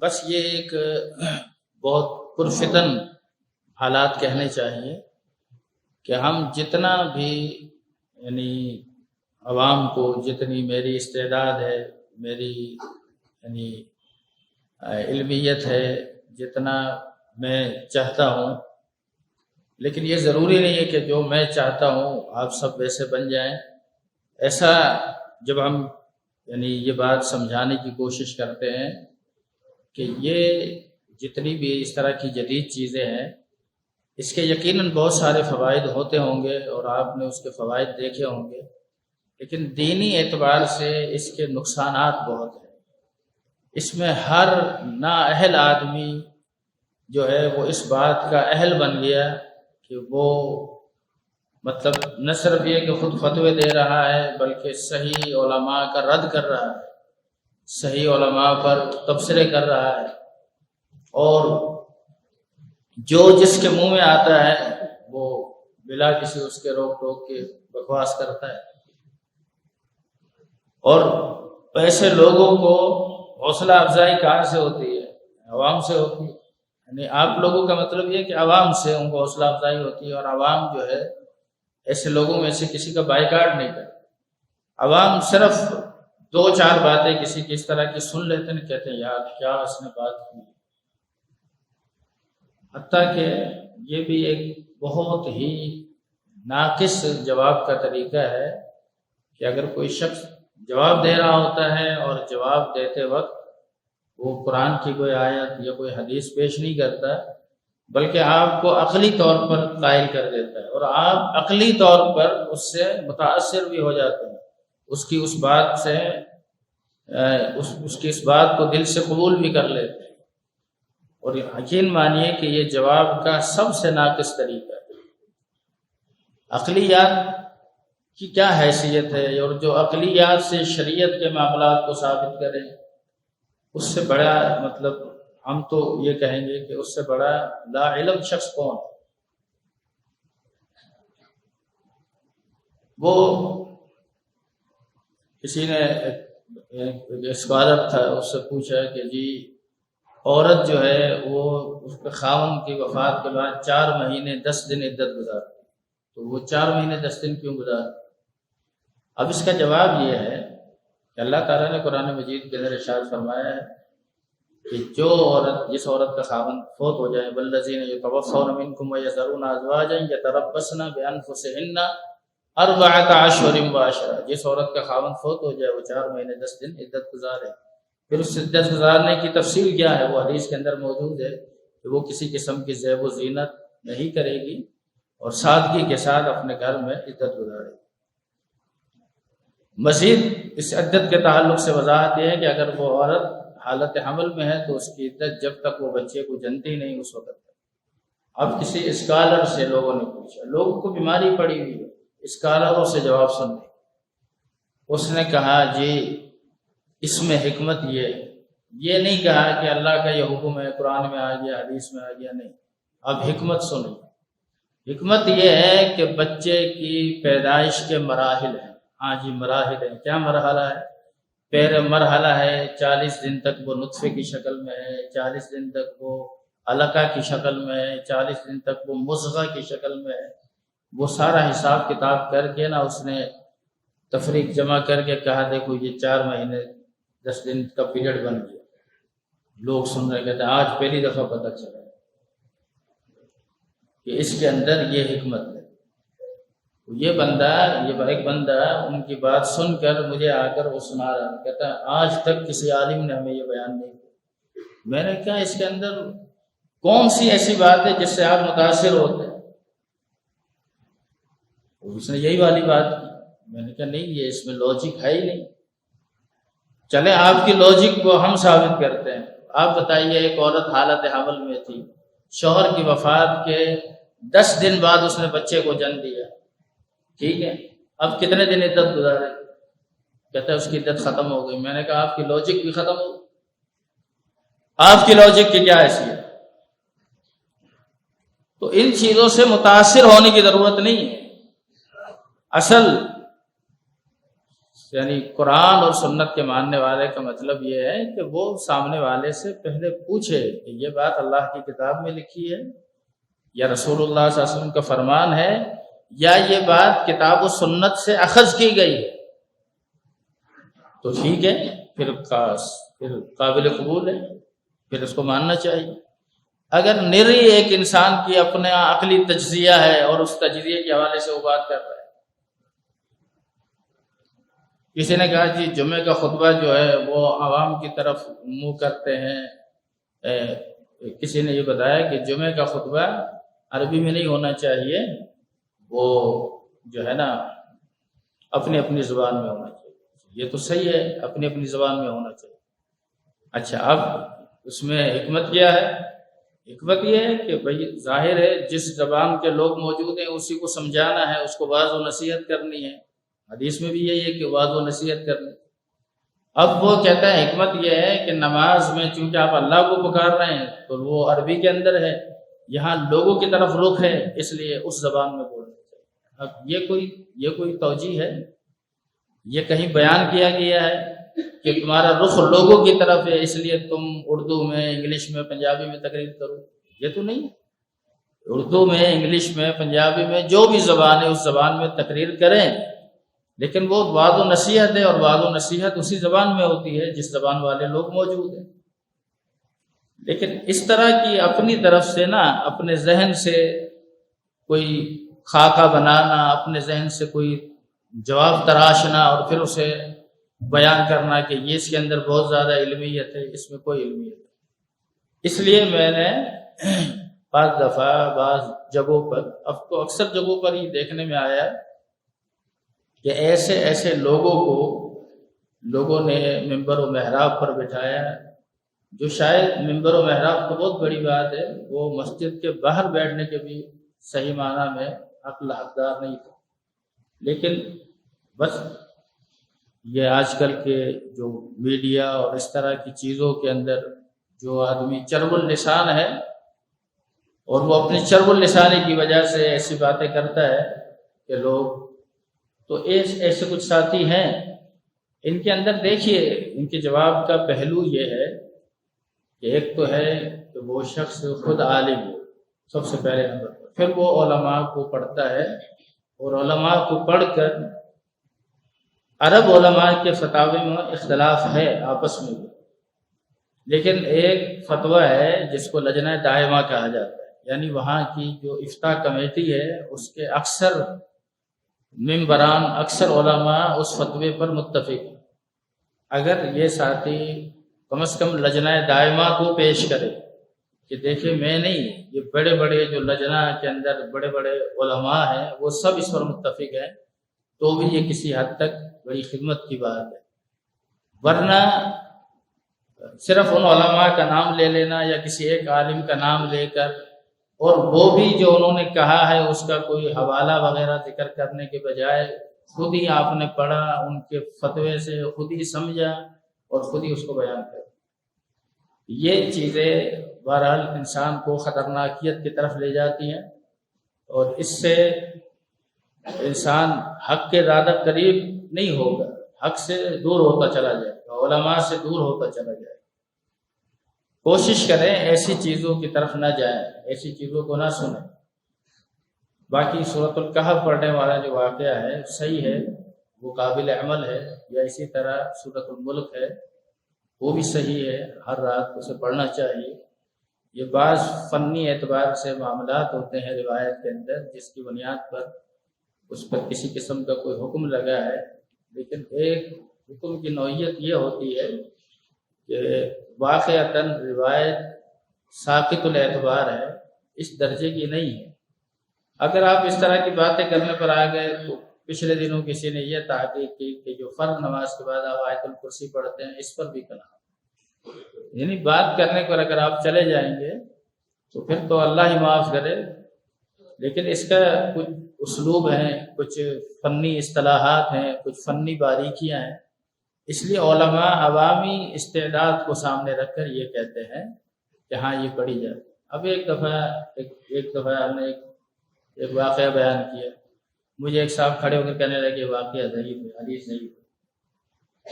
بس یہ ایک بہت پرفتن حالات کہنے چاہیے کہ ہم جتنا بھی یعنی عوام کو جتنی میری استعداد ہے، میری یعنی علمیت ہے، جتنا میں چاہتا ہوں، لیکن یہ ضروری نہیں ہے کہ جو میں چاہتا ہوں آپ سب ویسے بن جائیں۔ ایسا جب ہم یعنی یہ بات سمجھانے کی کوشش کرتے ہیں کہ یہ جتنی بھی اس طرح کی جدید چیزیں ہیں، اس کے یقیناً بہت سارے فوائد ہوتے ہوں گے اور آپ نے اس کے فوائد دیکھے ہوں گے، لیکن دینی اعتبار سے اس کے نقصانات بہت ہیں۔ اس میں ہر نااہل آدمی جو ہے وہ اس بات کا اہل بن گیا کہ وہ مطلب نہ صرف یہ کہ خود فتوے دے رہا ہے بلکہ صحیح علماء کا رد کر رہا ہے، صحیح علماء پر تبصرے کر رہا ہے، اور جو جس کے منہ میں آتا ہے وہ بلا کسی اس کے روک ٹوک کے بکواس کرتا ہے، اور ایسے لوگوں کو حوصلہ افزائی کہاں سے ہوتی ہے؟ عوام سے ہوتی ہے۔ یعنی آپ لوگوں کا مطلب یہ کہ عوام سے ان کو حوصلہ افزائی ہوتی ہے، اور عوام جو ہے ایسے لوگوں میں سے کسی کا بائیکاٹ نہیں کرتا۔ عوام صرف دو چار باتیں کسی کی اس طرح کی سن لیتے ہیں، کہتے ہیں یار کیا اس نے بات کی۔ حتیٰ کہ یہ بھی ایک بہت ہی ناقص جواب کا طریقہ ہے کہ اگر کوئی شخص جواب دے رہا ہوتا ہے اور جواب دیتے وقت وہ قرآن کی کوئی آیت یا کوئی حدیث پیش نہیں کرتا بلکہ آپ کو عقلی طور پر قائل کر دیتا ہے، اور آپ عقلی طور پر اس سے متاثر بھی ہو جاتے ہیں، اس کی اس بات سے اس کی اس بات کو دل سے قبول بھی کر لیتے ہیں، اور یقین مانیے کہ یہ جواب کا سب سے ناقص طریقہ ہے۔ عقلیات کی کیا حیثیت ہے، اور جو عقلیات سے شریعت کے معاملات کو ثابت کرے، اس سے بڑا مطلب ہم تو یہ کہیں گے کہ اس سے بڑا لا علم شخص کون ہے؟ وہ کسی نے ایک اسکالر تھا، اس سے پوچھا کہ جی عورت جو ہے وہ اس کے خاوند کی وفات کے بعد 4 مہینے 10 دن عدت گزارتی، تو وہ 4 مہینے 10 دن کیوں گزارتی؟ اب اس کا جواب یہ ہے کہ اللہ تعالیٰ نے قرآن مجید کے اندر ارشاد فرمایا ہے کہ جو عورت جس عورت کا خاوند فوت ہو جائے، والذین یتوفون منکم ویذرون ازواجا یتربصن بانفسہن 4 اشہر وعشرا، جس عورت کا خاوند فوت ہو جائے وہ 4 مہینے 10 دن عدت گزارے۔ پھر اس عدت گزارنے کی تفصیل کیا ہے وہ حدیث کے اندر موجود ہے کہ وہ کسی قسم کی زیب و زینت نہیں کرے گی اور سادگی کے ساتھ اپنے گھر میں عدت گزارے گی۔ مزید اس عدت کے تعلق سے وضاحت یہ ہے کہ اگر وہ عورت حالت حمل میں ہے تو اس کی عدت جب تک وہ بچے کو جنتی نہیں اس وقت تک۔ اب کسی اسکالر سے لوگوں نے پوچھا، لوگوں کو بیماری پڑی ہوئی ہے، اسکالروں سے جواب سننے، اس نے کہا جی اس میں حکمت یہ نہیں کہا کہ اللہ کا یہ حکم ہے قرآن میں آ گیا حدیث میں آ گیا، نہیں، اب حکمت سنیے۔ حکمت یہ ہے کہ بچے کی پیدائش کے مراحل ہیں، ہاں جی مراحل ہیں۔ کیا مرحلہ ہے؟ پہلا مرحلہ ہے 40 دن تک وہ نطفے کی شکل میں ہے، 40 دن تک وہ علقہ کی شکل میں ہے، 40 دن تک وہ مضغہ کی شکل میں ہے۔ وہ سارا حساب کتاب کر کے نا اس نے تفریق جمع کر کے کہا دیکھو یہ 4 مہینے 10 دن کا پیریڈ بن گیا۔ لوگ سن رہے کہتے ہیں آج پہلی دفعہ پتہ چلا کہ اس کے اندر یہ حکمت ہے۔ یہ ایک بندہ ان کی بات سن کر مجھے آ کر وہ سنا رہا، کہتا ہے آج تک کسی عالم نے ہمیں یہ بیان نہیں کیا۔ میں نے کہا اس کے اندر کون سی ایسی بات ہے جس سے آپ متاثر ہوتے ہیں؟ اس نے یہی والی بات کی۔ میں نے کہا نہیں، یہ اس میں لاجک ہے ہی نہیں۔ چلے آپ کی لاجک کو ہم ثابت کرتے ہیں۔ آپ بتائیے ایک عورت حالت حمل میں تھی، شوہر کی وفات کے 10 دن بعد اس نے بچے کو جنم دیا، ٹھیک ہے، اب کتنے دن عدت گزارے؟ کہتا ہے اس کی عدت ختم ہو گئی۔ میں نے کہا آپ کی لاجک بھی ختم ہو گئی، آپ کی لاجک کی کیا حیثیت؟ تو ان چیزوں سے متاثر ہونے کی ضرورت نہیں ہے۔ اصل یعنی قرآن اور سنت کے ماننے والے کا مطلب یہ ہے کہ وہ سامنے والے سے پہلے پوچھے کہ یہ بات اللہ کی کتاب میں لکھی ہے یا رسول اللہ صلی اللہ علیہ وسلم کا فرمان ہے یا یہ بات کتاب و سنت سے اخذ کی گئی ہے، تو ٹھیک ہے، پھر قابل قبول ہے، پھر اس کو ماننا چاہیے۔ اگر نری ایک انسان کی اپنا عقلی تجزیہ ہے اور اس تجزیے کے حوالے سے وہ بات کر رہا ہے، کسی نے کہا جی جمعے کا خطبہ جو ہے وہ عوام کی طرف منہ کرتے ہیں، کسی نے یہ بتایا کہ جمعے کا خطبہ عربی میں نہیں ہونا چاہیے، وہ جو ہے نا اپنی اپنی زبان میں ہونا چاہیے۔ یہ تو صحیح ہے، اپنی اپنی زبان میں ہونا چاہیے۔ اچھا، اب اس میں حکمت کیا ہے؟ حکمت یہ ہے کہ بھئی ظاہر ہے جس زبان کے لوگ موجود ہیں اسی کو سمجھانا ہے، اس کو واعظ و نصیحت کرنی ہے۔ حدیث میں بھی یہی ہے کہ واعظ و نصیحت کرنی۔ اب وہ کہتا ہے حکمت یہ ہے کہ نماز میں چونکہ آپ اللہ کو پکار رہے ہیں تو وہ عربی کے اندر ہے، یہاں لوگوں کی طرف رخ ہے، اس لیے اس زبان میں بولنا چاہیے۔ اب یہ کوئی توجیہ ہے؟ یہ کہیں بیان کیا گیا ہے کہ تمہارا رخ لوگوں کی طرف ہے اس لیے تم اردو میں، انگلش میں، پنجابی میں تقریر کرو؟ یہ تو نہیں۔ اردو میں، انگلش میں، پنجابی میں، جو بھی زبان ہے اس زبان میں تقریر کریں، لیکن وہ وعظ و نصیحت ہے، اور وعظ و نصیحت اسی زبان میں ہوتی ہے جس زبان والے لوگ موجود ہیں۔ لیکن اس طرح کی اپنی طرف سے نا، اپنے ذہن سے کوئی خاکہ بنانا، اپنے ذہن سے کوئی جواب تراشنا اور پھر اسے بیان کرنا کہ یہ اس کے اندر بہت زیادہ علمیت ہے، اس میں کوئی علمیت نہیں۔ اس لیے میں نے بعض دفعہ بعض جگہوں پر، اب تو اکثر جگہوں پر ہی دیکھنے میں آیا کہ ایسے لوگوں نے ممبر و محراب پر بٹھایا، جو شاید ممبر و محراب تو بہت بڑی بات ہے، وہ مسجد کے باہر بیٹھنے کے بھی صحیح معنی میں حقدار نہیں تھا۔ لیکن بس یہ آج کل کے جو میڈیا اور اس طرح کی چیزوں کے اندر جو آدمی چرب اللسان ہے، اور وہ اپنی چرب اللسانی کی وجہ سے ایسی باتیں کرتا ہے کہ لوگ تو ایسے کچھ ساتھی ہیں، ان کے اندر دیکھیے ان کے جواب کا پہلو یہ ہے کہ ایک تو ہے کہ وہ شخص خود عالم ہے سب سے پہلے نمبر پر، پھر وہ علماء کو پڑھتا ہے، اور علماء کو پڑھ کر عرب علماء کے فتاوی میں اختلاف ہے آپس میں بھی، لیکن ایک فتویٰ ہے جس کو لجنہ دائمہ کہا جاتا ہے، یعنی وہاں کی جو افتاء کمیٹی ہے اس کے اکثر ممبران، اکثر علماء اس فتوے پر متفق ہیں۔ اگر یہ ساتھی کم از کم لجنہ دائمہ کو پیش کرے کہ دیکھیں میں نہیں، یہ بڑے بڑے جو لجنہ کے اندر بڑے بڑے علماء ہیں وہ سب اس پر متفق ہیں، تو بھی یہ کسی حد تک بڑی خدمت کی بات ہے۔ ورنہ صرف ان علماء کا نام لے لینا یا کسی ایک عالم کا نام لے کر، اور وہ بھی جو انہوں نے کہا ہے اس کا کوئی حوالہ وغیرہ ذکر کرنے کے بجائے خود ہی آپ نے پڑھا، ان کے فتوے سے خود ہی سمجھا اور خود ہی اس کو بیان کر، یہ چیزیں بہرحال انسان کو خطرناکیت کی طرف لے جاتی ہیں، اور اس سے انسان حق کے زیادہ قریب نہیں ہوگا، حق سے دور ہوتا چلا جائے گا، علماء سے دور ہوتا چلا جائے گا۔ کوشش کریں ایسی چیزوں کی طرف نہ جائیں، ایسی چیزوں کو نہ سنیں۔ باقی سورۃ الکہف پڑھنے والا جو واقعہ ہے صحیح ہے، وہ قابل عمل ہے، یا اسی طرح سورۃ الملک ہے وہ بھی صحیح ہے، ہر رات اسے پڑھنا چاہیے۔ یہ بعض فنی اعتبار سے معاملات ہوتے ہیں روایت کے اندر جس کی بنیاد پر اس پر کسی قسم کا کوئی حکم لگا ہے، لیکن ایک حکم کی نوعیت یہ ہوتی ہے کہ واقعتاً روایت ساقط الاعتبار ہے، اس درجے کی نہیں ہے۔ اگر آپ اس طرح کی باتیں کرنے پر آ گئے تو پچھلے دنوں کسی نے یہ تحقیق کی کہ جو فرض نماز کے بعد آپ آیت الکرسی پڑھتے ہیں اس پر بھی کہا، یعنی بات کرنے پر اگر آپ چلے جائیں گے تو پھر تو اللہ ہی معاف کرے، لیکن اس کا کچھ اسلوب ہیں، کچھ فنی اصطلاحات ہیں، کچھ فنی باریکیاں ہیں، اس لیے علماء عوامی استعداد کو سامنے رکھ کر یہ کہتے ہیں کہ ہاں یہ پڑھی جائے۔ اب ایک دفعہ ہم نے ایک واقعہ بیان کیا، مجھے ایک صاحب کھڑے ہو کر کہنے لگے واقعہ ضعیف ہے، حدیث نہیں ہے۔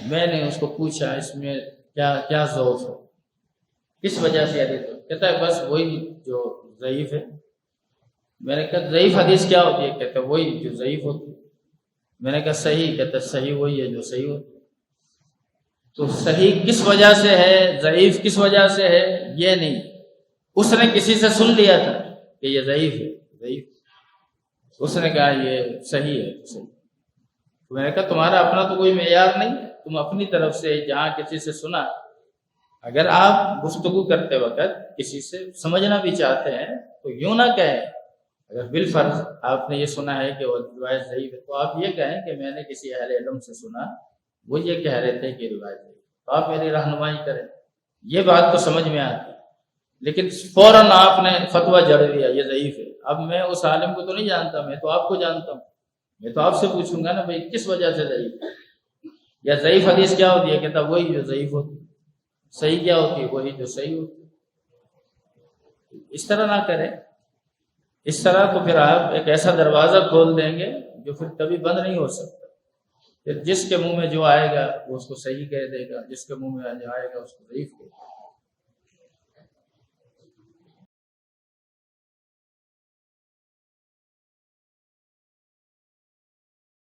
میں نے اس کو پوچھا اس میں کیا ضعف ہے، کس وجہ سے حدیث ہے؟ کہتا ہے بس وہی جو ضعیف ہے۔ میں نے کہا ضعیف حدیث کیا ہوتی ہے؟ کہتا ہے وہی جو ضعیف ہوتی ہے۔ میں نے کہا صحیح؟ کہتا ہے صحیح وہی ہے جو صحیح ہوتی ہے۔ تو صحیح کس وجہ سے ہے، ضعیف کس وجہ سے ہے، یہ نہیں، اس نے کسی سے سن لیا تھا کہ یہ ضعیف ہے، ضعیف، اس نے کہا یہ صحیح ہے، صحیح۔ تو میں نے کہا تمہارا اپنا تو کوئی معیار نہیں، تم اپنی طرف سے جہاں کسی سے سنا، اگر آپ گفتگو کرتے وقت کسی سے سمجھنا بھی چاہتے ہیں تو یوں نہ کہیں، اگر بالفرض آپ نے یہ سنا ہے کہ وہ روایت ضعیف ہے تو آپ یہ کہیں کہ میں نے کسی اہل علم سے سنا، وہ یہ کہہ رہے تھے کہ روایت ضعیف، تو آپ میری رہنمائی کریں، یہ بات تو سمجھ میں آتی۔ لیکن فوراً آپ نے فتویٰ جڑ دیا یہ ضعیف ہے۔ اب میں اس عالم کو تو نہیں جانتا، میں تو آپ کو جانتا ہوں، میں تو آپ سے پوچھوں گا نا بھائی کس وجہ سے ضعیف ہے، یا ضعیف حدیث کیا ہوتی ہے؟ کہتا وہی جو ضعیف ہوتی ہے۔ صحیح کیا ہوتی ہے؟ وہی جو صحیح ہوتی ہے۔ اس طرح نہ کریں، اس طرح تو پھر آپ ایک ایسا دروازہ کھول دیں گے جو پھر کبھی بند نہیں ہو سکتا۔ پھر جس کے منہ میں جو آئے گا وہ اس کو صحیح کہہ دے گا، جس کے منہ میں جو آئے گا اس کو ضعیف کہے گا۔